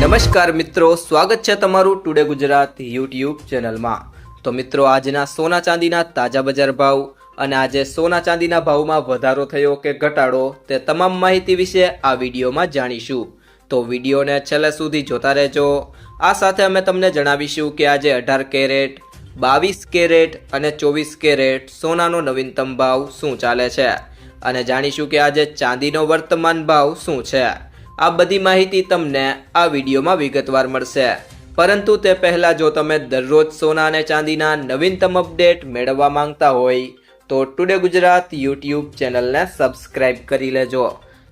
નમસ્કાર મિત્રો, સ્વાગત છે તમારું ટુડે ગુજરાત યુટ્યુબ ચેનલમાં। તો મિત્રો, આજના સોના ચાંદીના તાજા બજાર ભાવ અને આજે સોના ચાંદીના ભાવમાં વધારો થયો કે ઘટાડો તે તમામ માહિતી વિશે આ વિડીયોમાં જાણીશું। તો વિડીયોને છેલ્લે સુધી જોતા રહેજો। આ સાથે અમે તમને જણાવીશું કે આજે 18 કેરેટ, 22 કેરેટ અને 24 કેરેટ સોનાનો નવીનતમ ભાવ શું ચાલે છે અને જાણીશું કે આજે ચાંદીનો વર્તમાન ભાવ શું છે। આ બધી માહિતી તમને આ વિડીયોમાં વિગતવાર મળશે, પરંતુ તે પહેલાં જો તમે દરરોજ સોના અને ચાંદીના નવીનતમ અપડેટ મેળવવા માંગતા હોય તો ટુડે ગુજરાત યુટ્યુબ ચેનલને સબસ્ક્રાઈબ કરી લેજો।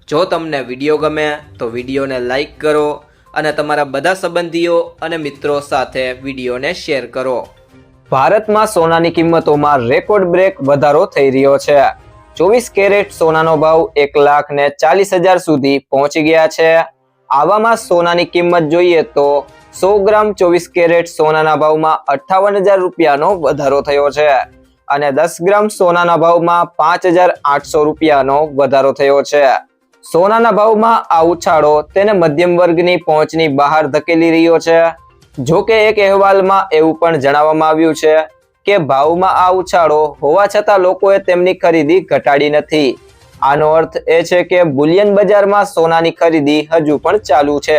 જો તમને વિડીયો ગમે તો વિડીયોને લાઈક કરો અને તમારા બધા સંબંધીઓ અને મિત્રો સાથે વિડીયોને શેર કરો। ભારતમાં સોનાની કિંમતોમાં રેકોર્ડ બ્રેક વધારો થઈ રહ્યો છે। 24 કેરેટ સોનાનો ભાવ 1,40,000 સુધી પહોંચી ગયા છે। આવામાં સોનાની કિંમત જોઈએ તો 100 ગ્રામ 24 કેરેટ સોનાના ભાવમાં 58,000 રૂપિયાનો વધારો થયો છે અને 10 ગ્રામ સોનાના ભાવમાં 5,800 રૂપિયાનો વધારો થયો છે। સોનાના ભાવમાં આ ઉછાળો તેને મધ્યમ વર્ગની પહોંચની બહાર ધકેલી રહ્યો છે। જો કે એક અહેવાલમાં એવું પણ જણાવવામાં આવ્યું છે કે ભાવમાં આ ઉછાળો હોવા છતાં લોકોએ તેમની ખરીદી ઘટાડી નથી। આનો અર્થ એ છે કે બુલિયન બજારમાં સોનાની ખરીદી હજુ પણ ચાલુ છે।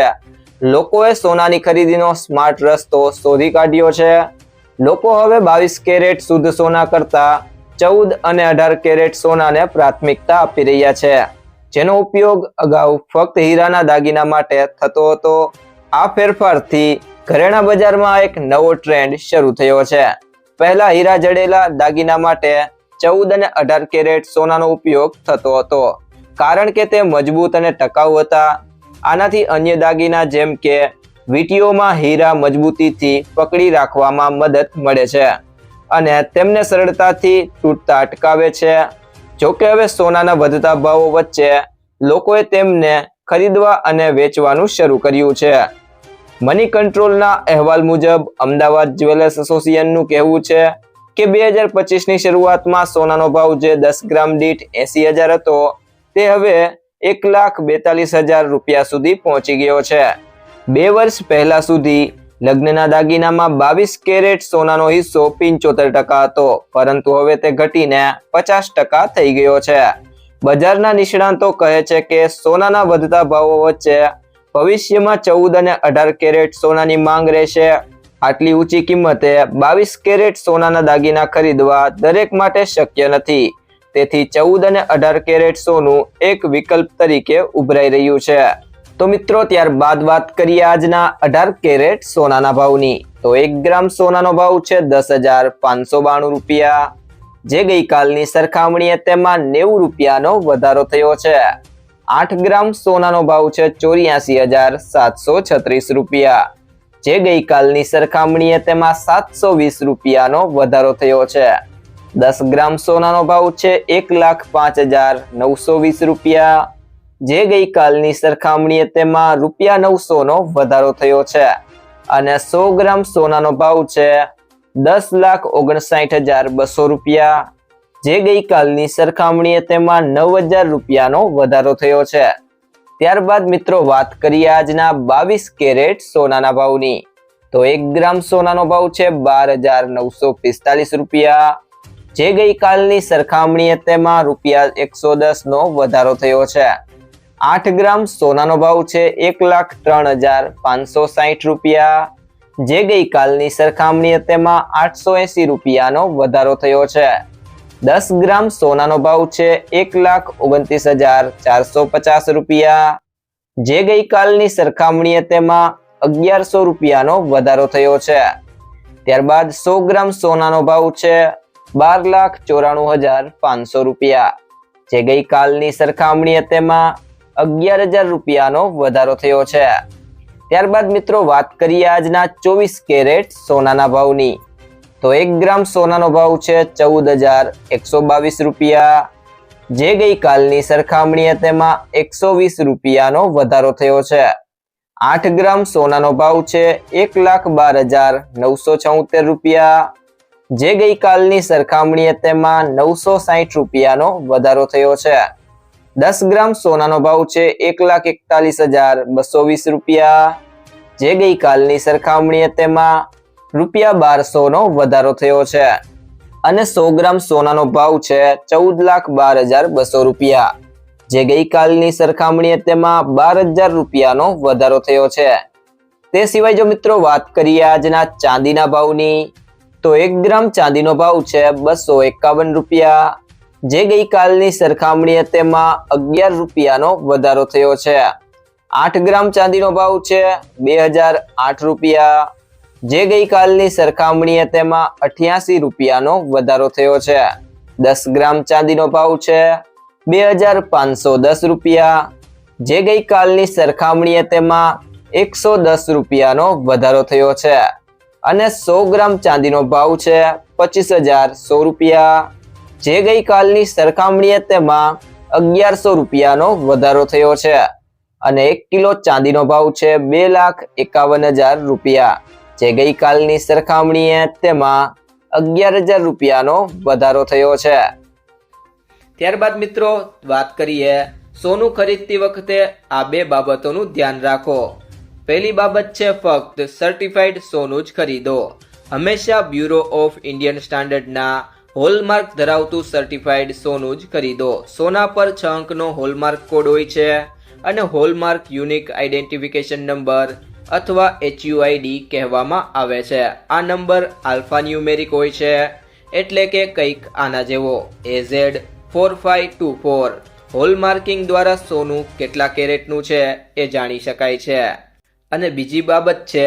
લોકોએ સોનાની ખરીદીનો સ્માર્ટ રસ્તો શોધી કાઢ્યો છે। લોકો હવે 22 કેરેટ શુદ્ધ સોના કરતા 14 અને 18 કેરેટ સોનાને પ્રાથમિકતા આપી રહ્યા છે, જેનો ઉપયોગ અગાઉ ફક્ત હીરાના દાગીના માટે થતો હતો। આ ફેરફારથી ઘરેણા બજારમાં એક નવો ટ્રેન્ડ શરૂ થયો છે। પહેલા હીરા જડેલા દાગીના માટે 14 અને 18 કેરેટ સોનાનો ઉપયોગ થતો હતો, કારણ કે તે મજબૂત અને ટકાઉ હતા। આનાથી અન્ય દાગીના જેમ કે વીંટીઓમાં હીરા મજબૂતીથી પકડી રાખવામાં મદદ મળે છે અને તેમને સરળતાથી તૂટતા અટકાવે છે। જોકે હવે સોનાના વધતા ભાવો વચ્ચે લોકોએ તેમને ખરીદવા અને વેચવાનું શરૂ કર્યું છે। મની કંટ્રોલના અહેવાલ મુજબ અમદાવાદ જ્વેલર્સ એસોસિએશનનું કહેવું છે કે 2025ની શરૂઆતમાં સોનાનો ભાવ જે 10 ગ્રામ દીઠ 80,000 હતો તે હવે 1,42,000 રૂપિયા સુધી પહોંચી ગયો છે। 2 વર્ષ પહેલા સુધી લગ્નના દાગીનામાં 22 કેરેટ સોનાનો હિસ્સો 75% હતો, પરંતુ હવે તે ઘટીને 50% થઈ ગયો છે। બજારના નિષ્ણાતો કહે છે કે સોનાના વધતા ભાવો વચ્ચે ભવિષ્યમાં 14 અને 18 કેરેટ સોનાની માંગ રહેશે। આટલી ઊંચી કિંમતે 22 કેરેટ સોનાના દાગીના ખરીદવા દરેક માટે શક્ય નથી, તેથી 14 અને 18 કેરેટ સોનું એક વિકલ્પ તરીકે ઉભરાઈ રહ્યું છે। તો મિત્રો, ત્યારબાદ વાત કરીએ આજના 18 કેરેટ સોનાના ભાવની। તો 1 ગ્રામ સોનાનો ભાવ છે 10,592 રૂપિયા, જે ગઈકાલની સરખામણીએ તેમાં 90 રૂપિયાનો વધારો થયો છે। 8 ગ્રામ સોનાનો ભાવ છે 84,736 રૂપિયા, જે ગઈકાલની સરખામણીએ તેમાં 720 રૂપિયાનો વધારો થયો છે। 10 ગ્રામ સોનાનો ભાવ છે 1,05,920 રૂપિયા, જે ગઈકાલની સરખામણીએ તેમાં ₹900નો વધારો થયો છે અને 100 ગ્રામ સોનાનો ભાવ છે 10,59,200 રૂપિયા, જે ગઈકાલની સરખામણીએ તેમાં 9,000 રૂપિયાનો વધારો થયો છે। ત્યારબાદ મિત્રો વાત કરીએ આજના 22 કેરેટ સોનાના ભાવની। તો 1 ગ્રામ સોનાનો ભાવ છે 12,945 રૂપિયા, જે ગઈકાલની સરખામણીએ તેમાં ₹110નો વધારો થયો છે। 8 ગ્રામ સોનાનો ભાવ છે 1,03,560 રૂપિયા, જે ગઈકાલની સરખામણીએ તેમાં 880 રૂપિયાનો વધારો થયો છે। 10 ગ્રામ સોનાનો ભાવ છે 1,29,450 રૂપિયા, જે ગઈકાલની સરખામણીએ તેમાં 1,100 રૂપિયાનો વધારો થયો છે। ત્યારબાદ 100 ગ્રામ સોનાનો ભાવ છે 12,94,500 રૂપિયા, જે ગઈકાલની સરખામણીએ તેમાં 11,000 રૂપિયાનો વધારો થયો છે। ત્યારબાદ મિત્રો વાત કરીએ આજના 24 કેરેટ સોનાના ભાવની। તો 1 ગ્રામ સોનાનો ભાવ છે 14,122 રૂપિયા, જે ગઈકાલની સરખામણીએ તેમાં 120 રૂપિયાનો વધારો થયો છે। 8 ગ્રામ સોનાનો ભાવ છે 1,12,976 રૂપિયા, જે ગઈકાલની સરખામણીએ તેમાં 960 રૂપિયાનો વધારો થયો છે। 10 ગ્રામ સોનાનો ભાવ છે 1,41,220 રૂપિયા, જે ગઈકાલની સરખામણીએ તેમાં ₹1200નો વધારો થયો છે અને 100 ગ્રામ સોનાનો ભાવ છે ₹14,12,200, જે ગઈકાલની સરખામણીએ તેમાં ₹12,000નો વધારો થયો છે। તે સિવાય જો મિત્રો વાત કરીએ આજના ચાંદીના ભાવની, તો 1 ગ્રામ ચાંદીનો ભાવ છે ₹251, જે ગઈકાલની સરખામણીએ તેમાં ₹11નો વધારો થયો છે। 8 ગ્રામ ચાંદીનો ભાવ છે ₹2008, જે ગઈકાલની સરખામણીએ તેમાં ₹88નો વધારો થયો છે। 10 ગ્રામ ચાંદીનો ભાવ છે ₹2510, જે ગઈકાલની સરખામણીએ તેમાં ₹110નો વધારો થયો છે અને 100 ગ્રામ ચાંદીનો ભાવ છે ₹25,100, જે ગઈકાલની સરખામણીએ તેમાં ₹1100નો વધારો થયો છે અને 1 કિલો ચાંદીનો ભાવ છે ₹2,51,000, જે ગઈકાલની સરખામણીએ તેમાં ₹11,000નો વધારો થયો છે। ત્યારબાદ મિત્રો વાત કરીએ સોનું ખરીદતી વખતે આ બે બાબતોનું ધ્યાન રાખો। પહેલી બાબત છે ફક્ત સર્ટિફાઈડ સોનું જ ખરીદો। હંમેશા બ્યુરો ઓફ ઇન્ડિયન સ્ટાન્ડર્ડના હોલમાર્ક ધરાવતું સર્ટિફાઈડ સોનું જ ખરીદો। સોના પર 6 અંકનો હોલમાર્ક કોડ હોય છે અને હોલમાર્ક યુનિક આઈડેન્ટિફિકેશન નંબર અથવા HUID કહેવામાં આવે છે। આ નંબર આલ્ફાન્યુમેરિક હોય છે, એટલે કે કંઈક આના જેવો AZ4524। હોલમાર્કિંગ દ્વારા સોનું કેટલા કેરેટનું છે એ જાણી શકાય છે। અને બીજી બાબત છે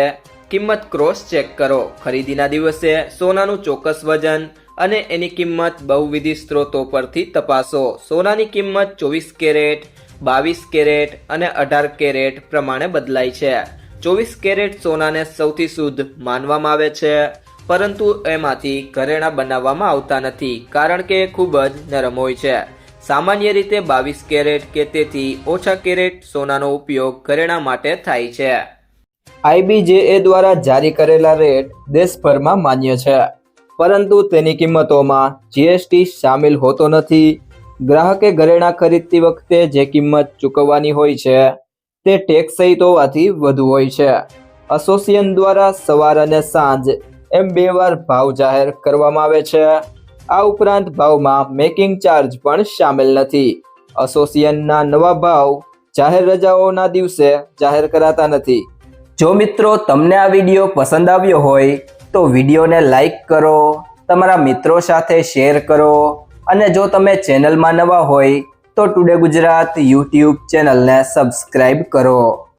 કિંમત ક્રોસ ચેક કરો। ખરીદીના દિવસે સોનાનું ચોક્કસ વજન અને એની કિંમત બહુવિધ સ્ત્રોતો પરથી તપાસો। સોનાની કિંમત 24 કેરેટ, 22 કેરેટ અને 18 કેરેટ પ્રમાણે બદલાય છે। 24 કેરેટ સોનાને સૌથી શુદ્ધ માનવામાં આવે છે, પરંતુ એમાંથી ઘરેણાં બનાવવામાં આવતા નથી, કારણ કે એ ખૂબ જ નરમ હોય છે। સામાન્ય રીતે 22 કેરેટ કે તેથી ઓછા કેરેટ સોનાનો ઉપયોગ ઘરેણાં માટે થાય છે। IBJA દ્વારા જારી કરેલા રેટ દેશભરમાં માન્ય છે, પરંતુ તેની કિંમતોમાં GST સામેલ હોતો નથી। ગ્રાહકે ઘરેણાં ખરીદતી વખતે જે કિંમત ચૂકવવાની હોય છે તે ટેક્સ સહિત હોવાથી વધુ હોય છે। એસોસિએશન દ્વારા સવાર અને સાંજ એમ 2 વાર ભાવ જાહેર કરવામાં આવે છે। આ ઉપરાંત ભાવમાં મેકિંગ ચાર્જ પણ શામેલ નથી। એસોસિએશનના નવા ભાવ જાહેર રજાઓના દિવસે જાહેર કરાતા નથી। જો મિત્રો તમને આ વિડીયો પસંદ આવ્યો હોય તો વિડીયોને લાઈક કરો, તમારા મિત્રો સાથે શેર કરો અને જો તમે ચેનલમાં નવા હોય તો ટુડે ગુજરાત યુટ્યુબ ચેનલને સબસ્ક્રાઇબ કરો।